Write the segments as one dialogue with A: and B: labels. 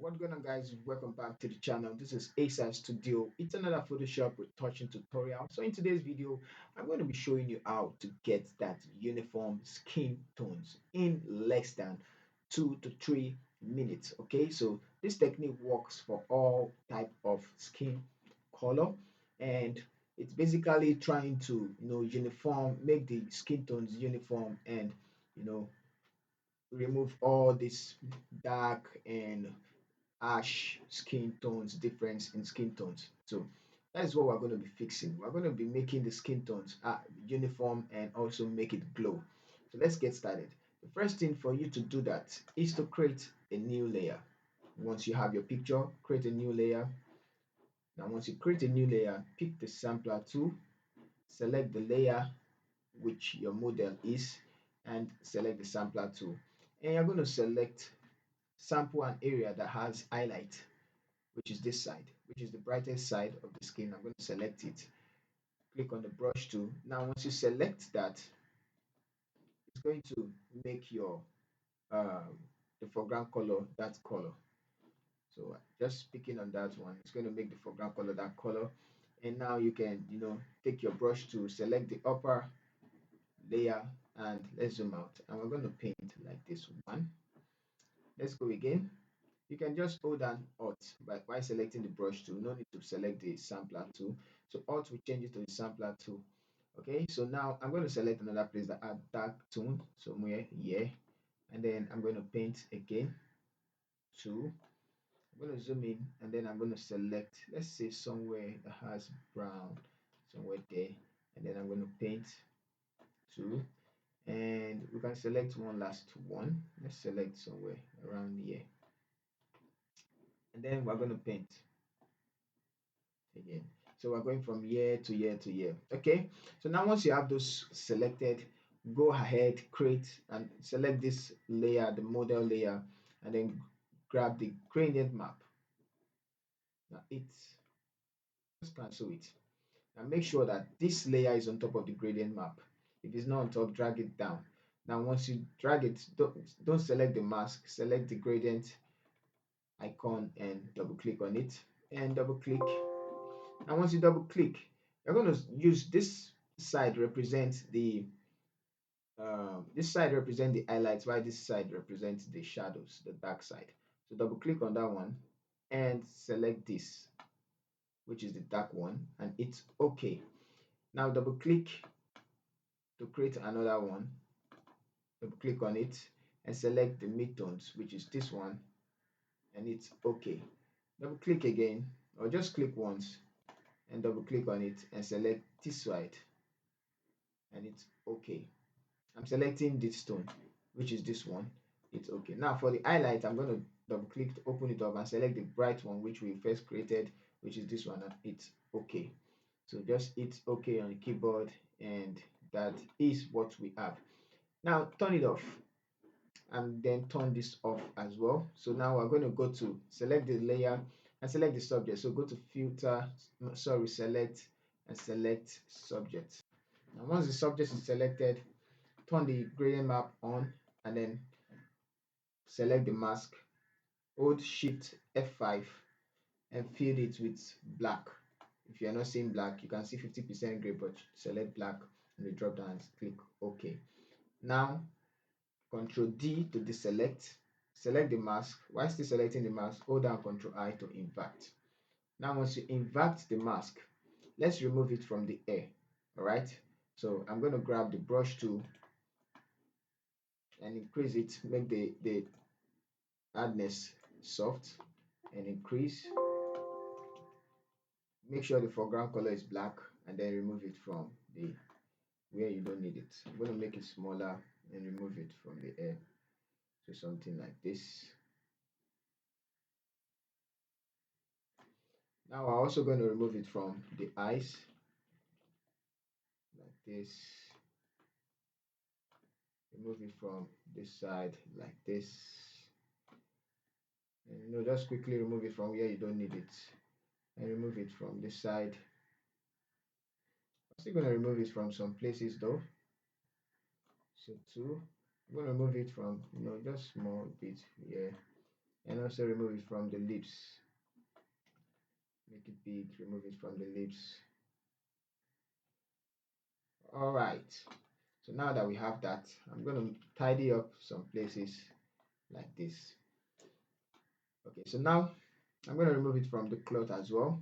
A: What's going on, guys? Welcome back to the channel. This is ASI Studio. It's another Photoshop retouching tutorial. So in today's video, I'm going to be showing you how to get that uniform skin tones in less than 2 to 3 minutes. Okay, so this technique works for all type of skin color, and it's basically trying to uniform, make the skin tones uniform, and you know remove all this dark and ash skin tones, difference in skin tones. So that is what we're going to be fixing. We're going to be making the skin tones uniform and also make it glow. So let's get started. The first thing for you to do that is to create a new layer. Once you have your picture, create a new layer. Now once you create a new layer, pick the sampler tool, select the layer which your model is, and select the sampler tool. And you're going to select sample an area that has highlight, which is this side, which is the brightest side of the skin. I'm going to select it. Click on the brush tool. Now, once you select that, it's going to make your the foreground color that color. So just picking on that one, it's going to make the foreground color that color. And now you can, take your brush to select the upper layer and let's zoom out. And we're going to paint like this one. Let's go again. You can just hold down Alt by selecting the brush tool. No need to select the sampler tool. So Alt will change it to the sampler tool. Okay, so now I'm going to select another place that add dark tone somewhere here, and then I'm going to paint again. Two. I'm going to zoom in, and then I'm going to select, let's say somewhere that has brown, somewhere there, and then I'm going to paint two, and we can select one last one. Let's select somewhere around here, and then we're going to paint again. So we're going from year to year to year. Okay, so now once you have those selected, go ahead, create and select this layer, the model layer, and then grab the gradient map. Now just cancel it. Now make sure that this layer is on top of the gradient map. If it's not on top, drag it down. Now once you drag it, don't select the mask, select the gradient icon and double click on it, and double click. And once you double click, you're going to use this side represent the highlights, while this side represents the shadows, the dark side. So double click on that one and select this, which is the dark one, and it's okay. Now double click to create another one, double click on it and select the midtones, which is this one, and it's okay. Double click again, or just click once and double click on it and select this side, and it's okay. I'm selecting this tone, which is this one. It's okay. Now for the highlight, I'm going to double click to open it up and select the bright one, which we first created, which is this one, and it's okay. So just hit okay on the keyboard, and that is what we have. Now turn it off and then turn this off as well. So now we're going to go to select the layer and select the subject. So go to filter, sorry, select and select subject. Now once the subject is selected, turn the gradient map on and then select the mask, hold shift F5 and fill it with black. If you're not seeing black, you can see 50% gray, but select black in the drop down and click OK. Now Control D to deselect, select the mask. While still selecting the mask, hold down Control I to invert. Now once you invert the mask, let's remove it from the air. All right, so I'm going to grab the brush tool and increase it, make the hardness soft and increase. Make sure the foreground color is black and then remove it from the where you don't need it. I'm going to make it smaller and remove it from the air. So something like this. Now I'm also going to remove it from the eyes like this. Remove it from this side like this. And just quickly remove it from where you don't need it. And remove it from this side. I'm still going to remove it from some places though. So two. I'm going to remove it from just small bit here and also remove it from the lips. Make it big, remove it from the lips. All right, so now that we have that, I'm going to tidy up some places like this. Okay, so now I'm going to remove it from the cloth as well.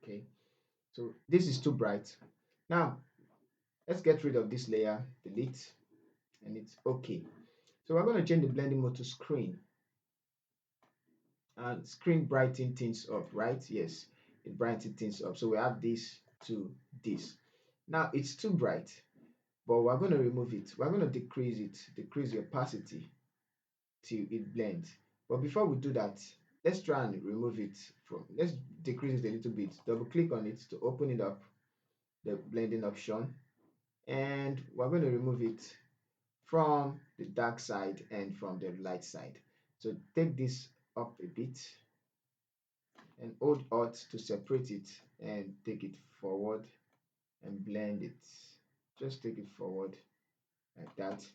A: Okay, so this is too bright. Now let's get rid of this layer, delete, and it's okay. So we're going to change the blending mode to screen, and screen brighten things up, right? Yes, it brightens things up. So we have this to this. Now it's too bright, but we're going to remove it. We're going to decrease it, decrease the opacity till it blends. But before we do that, let's try and remove it from, let's decrease it a little bit. Double click on it to open it up, the blending option, and we're going to remove it from the dark side and from the light side. So take this up a bit and hold Alt to separate it and take it forward and blend it. Just take it forward like that.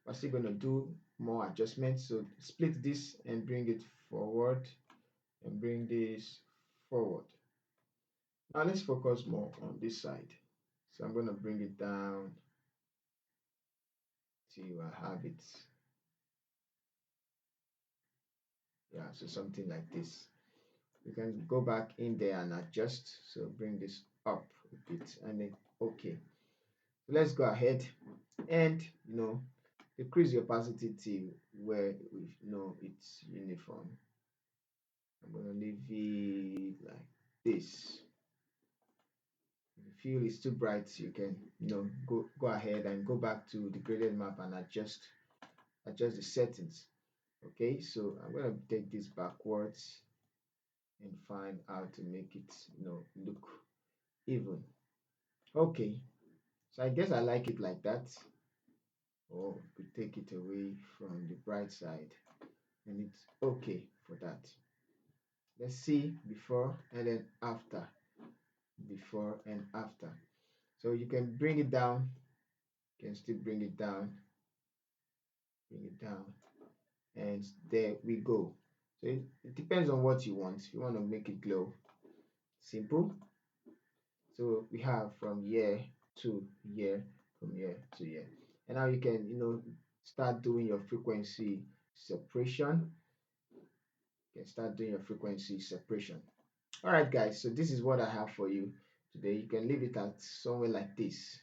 A: We're still going to do more adjustments. So split this and bring it forward and bring this forward. Now let's focus more on this side. So I'm going to bring it down till I have it. Yeah, so something like this. You can go back in there and adjust. So bring this up a bit and then okay. So let's go ahead and decrease the opacity to where we know it's uniform. I'm going to leave it like this. If you feel it's too bright, you can go ahead and go back to the gradient map and adjust the settings. Okay, so I'm going to take this backwards and find how to make it look even. Okay, so I guess I like it like that. Or we could take it away from the bright side and it's okay for that. Let's see before and then after. Before and after. So you can bring it down, you can still bring it down, and there we go. So it depends on what you want. If you want to make it glow, simple. So we have from here to here, from here to here, and now you can start doing your frequency separation. You can start doing your frequency separation. All right, guys. So this is what I have for you today. You can leave it at somewhere like this.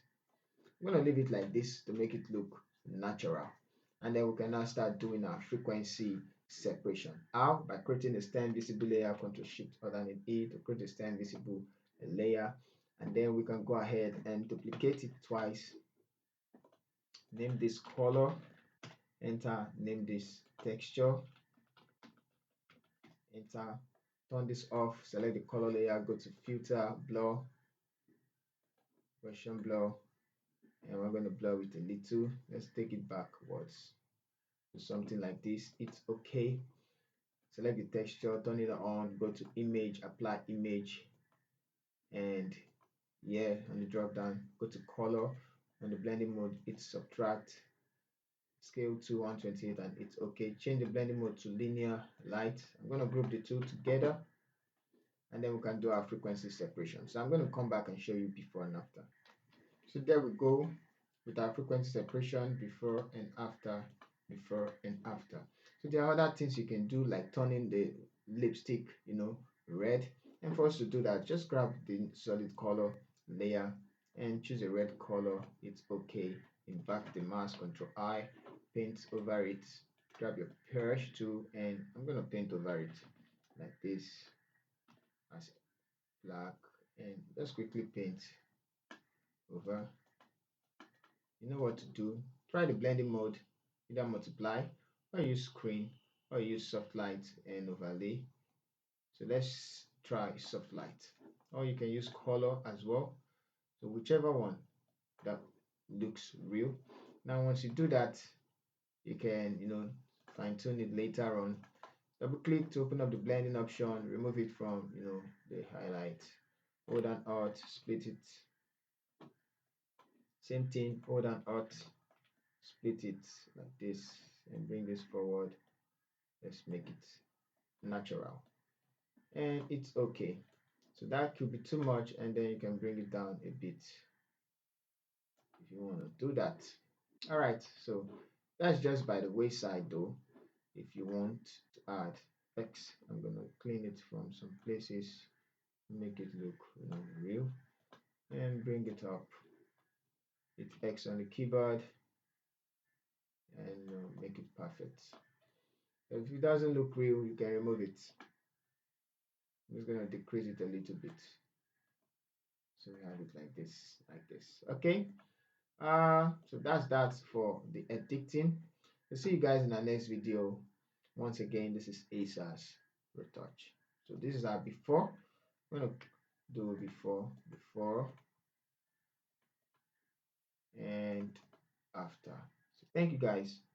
A: I'm going to leave it like this to make it look natural. And then we can now start doing our frequency separation. How? By creating a stem visible layer, Ctrl Shift Alternate E to create a stem visible layer. And then we can go ahead and duplicate it twice. Name this color, enter, name this texture, enter, turn this off, select the color layer, go to filter, blur, version blur, and we're going to blur it a little. Let's take it backwards to something like this. It's okay. Select the texture, turn it on, go to image, apply image, and yeah, on the drop down, go to color. On the blending mode, it's subtract, scale to 128, and it's okay. Change the blending mode to linear light. I'm going to group the two together, and then we can do our frequency separation. So I'm going to come back and show you before and after. So there we go with our frequency separation, before and after, before and after. So there are other things you can do, like turning the lipstick red. And for us to do that, just grab the solid color layer and choose a red color. It's okay. Invert the mask, Control I, paint over it. Grab your brush tool and I'm going to paint over it like this as black, and just quickly paint over. You know what to do. Try the blending mode, either multiply or use screen or use soft light and overlay. So let's try soft light, or you can use color as well. So whichever one that looks real. Now once you do that, you can fine tune it later on. Double click to open up the blending option, remove it from the highlight, hold down Alt, split it. Same thing, hold down Alt, split it like this. and bring this forward. Let's make it natural, and it's okay. So that could be too much, and then you can bring it down a bit if you want to do that. All right, so that's just by the wayside though. If you want to add text, I'm gonna clean it from some places, make it look real, and bring it up. Hit X on the keyboard and make it perfect. If it doesn't look real, you can remove it. I'm just gonna decrease it a little bit, so we have it like this. Okay. So that's that for the editing. I'll see you guys in our next video. Once again, this is Asa's Retouch. So this is our before. I'm gonna do before, and after. So thank you guys.